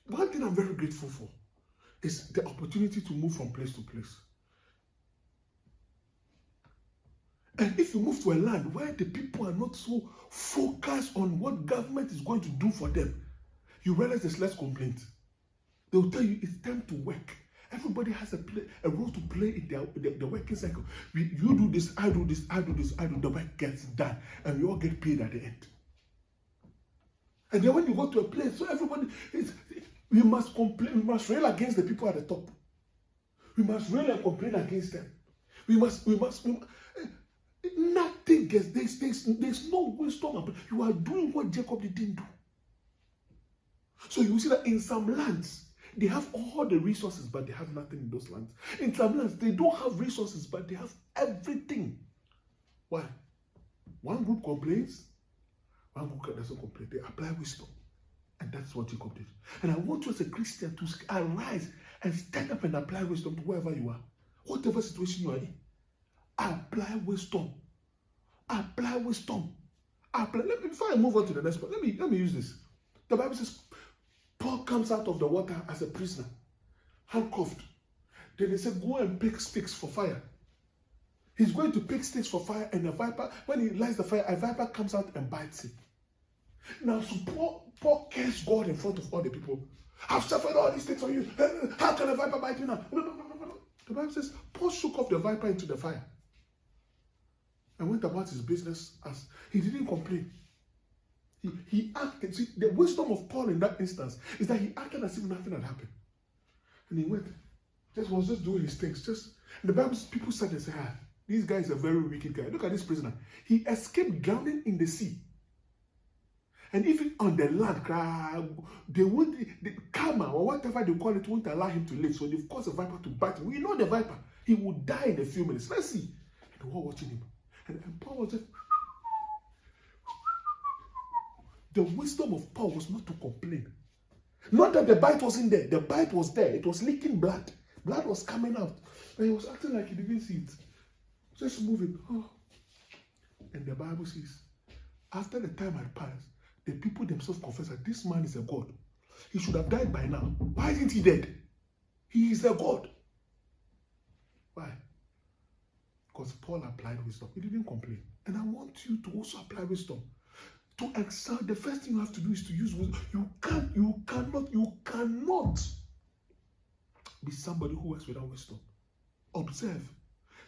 One thing I'm very grateful for is the opportunity to move from place to place. And if you move to a land where the people are not so focused on what government is going to do for them, you realize there's less complaint. They will tell you it's time to work. Everybody has a role to play in the working cycle. You do this, I do this, I do this, I do. The work gets done, and we all get paid at the end. And then when you go to a place, so everybody we must complain. We must rail against the people at the top. We must rail and complain against them. Nothing gets. There's no wisdom. You are doing what Jacob didn't do. So you see that in some lands, they have all the resources, but they have nothing in those lands. In some lands, they don't have resources, but they have everything. Why? One group complains, one group doesn't complain. They apply wisdom. And that's what Jacob did. And I want you as a Christian to arise and stand up and apply wisdom to wherever you are. Whatever situation you are in. Apply wisdom. Apply wisdom. Before I move on to the next part, let me use this. The Bible says, Paul comes out of the water as a prisoner, handcuffed. Then they said, go and pick sticks for fire. He's going to pick sticks for fire, and a viper, when he lights the fire, a viper comes out and bites him. Now, so Paul cursed God in front of all the people. I've suffered all these things for you. How can a viper bite me now? No. The Bible says, Paul shook off the viper into the fire and went about his business as he didn't complain. He acted. See, the wisdom of Paul in that instance is that he acted as if nothing had happened. And he went, was just doing his things. The Bible, people said, they say, this guy is a very wicked guy. Look at this prisoner. He escaped drowning in the sea. And even on the land, the karma or whatever they call it won't allow him to live. So they've caused a viper to bite him. We know the viper. He will die in a few minutes. Let's see. And they were watching him. And Paul was just... The wisdom of Paul was not to complain. Not that the bite wasn't there. The bite was there. It was leaking blood. Blood was coming out. And he was acting like he didn't see it. Just moving. Oh. And the Bible says, after the time had passed, the people themselves confessed that this man is a god. He should have died by now. Why isn't he dead? He is a god. Why? Because Paul applied wisdom. He didn't complain. And I want you to also apply wisdom. To excel, the first thing you have to do is to use wisdom. You cannot be somebody who works without wisdom. Observe.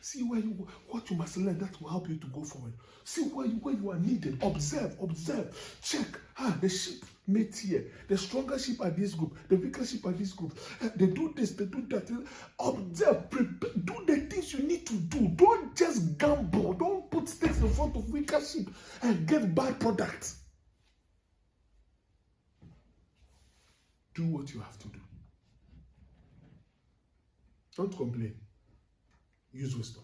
See what you must learn that will help you to go forward. See where you are needed. Observe. Check. The sheep mate here. The stronger sheep are this group. The weaker sheep are this group. They do this, they do that. Observe. Prepare. Do the things you need to do. Don't just gamble. Don't put stakes in front of weaker sheep and get bad products. Do what you have to do. Don't complain. Use wisdom.